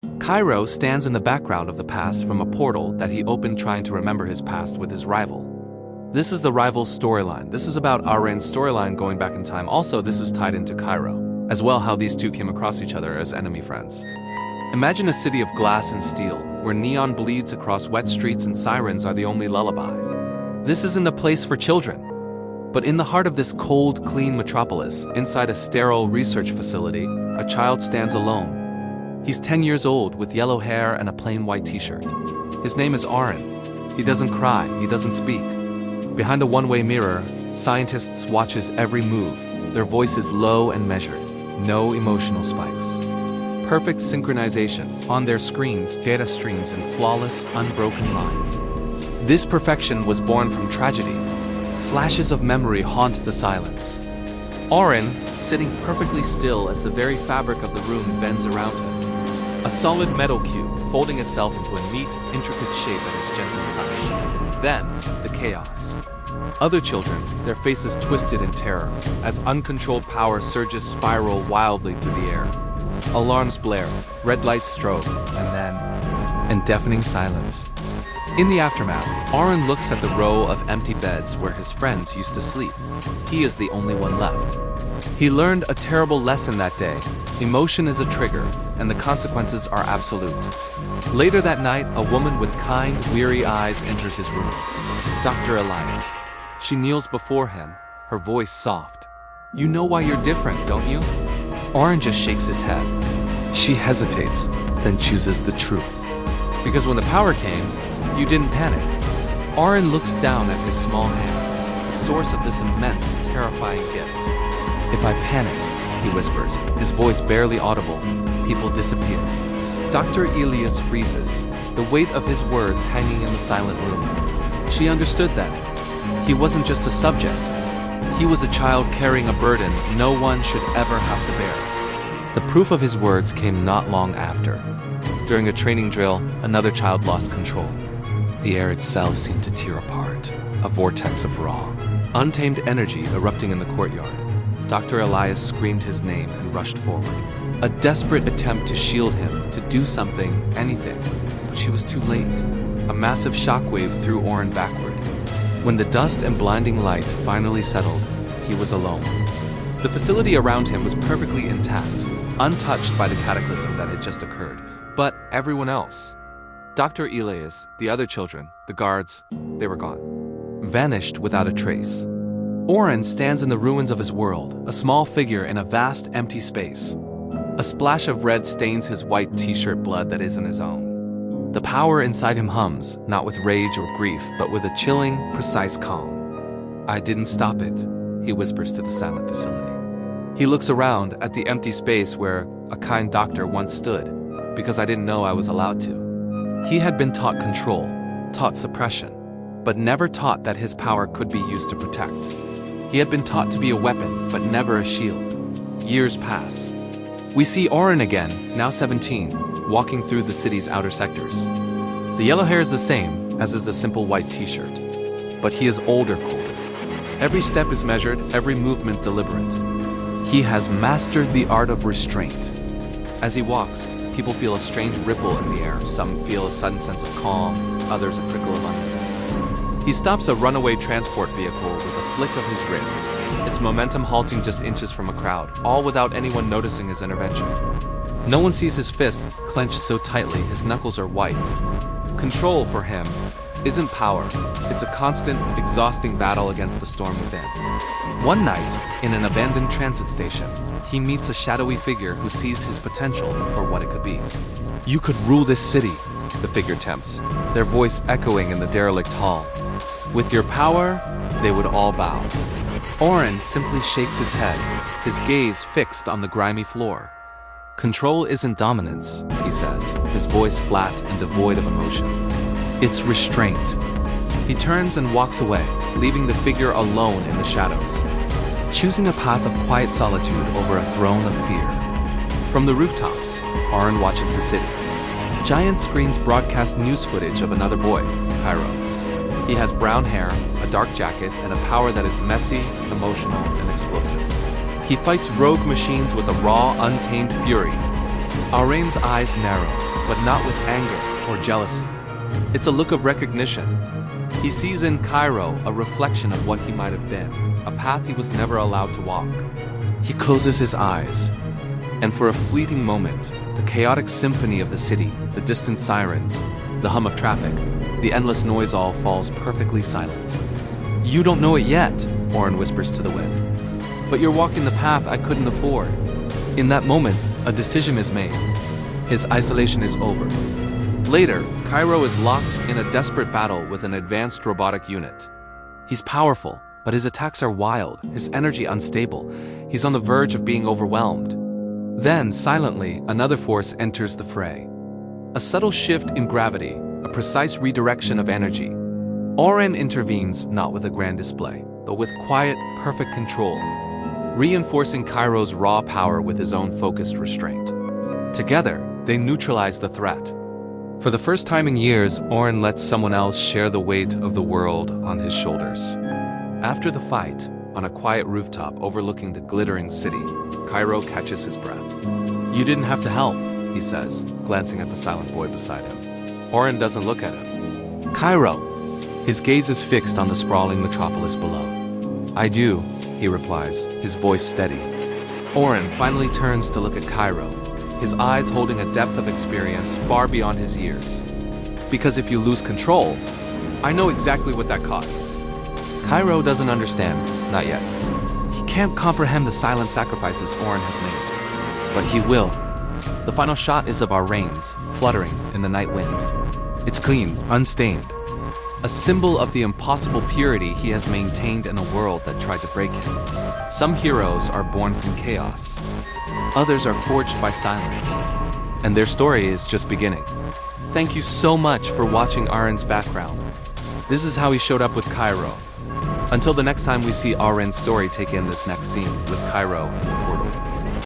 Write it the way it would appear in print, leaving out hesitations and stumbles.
Kairo stands in the background of the past from a portal that he opened trying to remember his past with his rival. This is the rival's storyline. This is about Auren's storyline going back in time. Also, this is tied into Kairo, as well how these two came across each other as enemy friends. Imagine a city of glass and steel, where neon bleeds across wet streets and sirens are the only lullaby. This isn't a place for children. But in the heart of this cold, clean metropolis, inside a sterile research facility, a child stands alone. He's 10 years old with yellow hair and a plain white t-shirt. His name is Auren. He doesn't cry, he doesn't speak. Behind a one-way mirror, scientists watch his every move, their voices low and measured, no emotional spikes. Perfect synchronization, on their screens, data streams in flawless, unbroken lines. This perfection was born from tragedy. Flashes of memory haunt the silence. Auren, sitting perfectly still as the very fabric of the room bends around him. A solid metal cube, folding itself into a neat, intricate shape at his gentle touch. Then, the chaos. Other children, their faces twisted in terror, as uncontrolled power surges spiral wildly through the air. Alarms blare, red lights strobe, and deafening silence. In the aftermath, Auren looks at the row of empty beds where his friends used to sleep. He is the only one left. He learned a terrible lesson that day. Emotion is a trigger, and the consequences are absolute. Later that night, a woman with kind, weary eyes enters his room. Dr. Elias. She kneels before him, her voice soft. "You know why you're different, don't you?" Auren just shakes his head. She hesitates, then chooses the truth. "Because when the power came, you didn't panic." Auren looks down at his small hands, the source of this immense, terrifying gift. "If I panic," he whispers, his voice barely audible, "people disappear." Dr. Elias freezes, the weight of his words hanging in the silent room. She understood that. He wasn't just a subject. He was a child carrying a burden no one should ever have to bear. The proof of his words came not long after. During a training drill, another child lost control. The air itself seemed to tear apart, a vortex of raw, untamed energy erupting in the courtyard. Dr. Elias screamed his name and rushed forward. A desperate attempt to shield him, to do something, anything, but she was too late. A massive shockwave threw Auren backward. When the dust and blinding light finally settled, he was alone. The facility around him was perfectly intact, untouched by the cataclysm that had just occurred. But everyone else, Dr. Elias, the other children, the guards, they were gone. Vanished without a trace. Auren stands in the ruins of his world, a small figure in a vast, empty space. A splash of red stains his white t-shirt blood that isn't his own. The power inside him hums, not with rage or grief, but with a chilling, precise calm. "I didn't stop it," he whispers to the silent facility. He looks around at the empty space where a kind doctor once stood, because I didn't know I was allowed to. He had been taught control, taught suppression, but never taught that his power could be used to protect. He had been taught to be a weapon, but never a shield. Years pass. We see Auren again, now 17, walking through the city's outer sectors. The yellow hair is the same, as is the simple white t-shirt. But he is older, colder. Every step is measured, every movement deliberate. He has mastered the art of restraint. As he walks, people feel a strange ripple in the air. Some feel a sudden sense of calm, others a prickle of unease. He stops a runaway transport vehicle with a flick of his wrist, its momentum halting just inches from a crowd, all without anyone noticing his intervention. No one sees his fists clenched so tightly his knuckles are white. Control, for him, isn't power. It's a constant, exhausting battle against the storm within. One night, in an abandoned transit station, he meets a shadowy figure who sees his potential for what it could be. "You could rule this city," the figure tempts, their voice echoing in the derelict hall. "With your power, they would all bow." Auren simply shakes his head, his gaze fixed on the grimy floor. "Control isn't dominance," he says, his voice flat and devoid of emotion. "It's restraint." He turns and walks away, leaving the figure alone in the shadows, choosing a path of quiet solitude over a throne of fear. From the rooftops, Auren watches the city. Giant screens broadcast news footage of another boy, Kairo. He has brown hair, a dark jacket, and a power that is messy, emotional, and explosive. He fights rogue machines with a raw, untamed fury. Auren's eyes narrow, but not with anger or jealousy. It's a look of recognition. He sees in Kairo a reflection of what he might have been, a path he was never allowed to walk. He closes his eyes, and for a fleeting moment, the chaotic symphony of the city, the distant sirens, the hum of traffic, the endless noise all falls perfectly silent. "You don't know it yet," Auren whispers to the wind. "But you're walking the path I couldn't afford." In that moment, a decision is made. His isolation is over. Later, Kairo is locked in a desperate battle with an advanced robotic unit. He's powerful, but his attacks are wild, his energy unstable. He's on the verge of being overwhelmed. Then, silently, another force enters the fray. A subtle shift in gravity, a precise redirection of energy. Auren intervenes not with a grand display, but with quiet, perfect control, reinforcing Kairo's raw power with his own focused restraint. Together, they neutralize the threat. For the first time in years, Auren lets someone else share the weight of the world on his shoulders. After the fight, on a quiet rooftop overlooking the glittering city, Kairo catches his breath. "You didn't have to help," he says, glancing at the silent boy beside him. Auren doesn't look at him. "Kairo!" His gaze is fixed on the sprawling metropolis below. "I do," he replies, his voice steady. Auren finally turns to look at Kairo, his eyes holding a depth of experience far beyond his years. "Because if you lose control, I know exactly what that costs." Kairo doesn't understand, not yet. He can't comprehend the silent sacrifices Auren has made. But he will. The final shot is of Auren's, fluttering in the night wind. It's clean, unstained. A symbol of the impossible purity he has maintained in a world that tried to break him. Some heroes are born from chaos. Others are forged by silence. And their story is just beginning. Thank you so much for watching Auren's background. This is how he showed up with Kairo. Until the next time we see Auren's story take in this next scene with Kairo and the portal.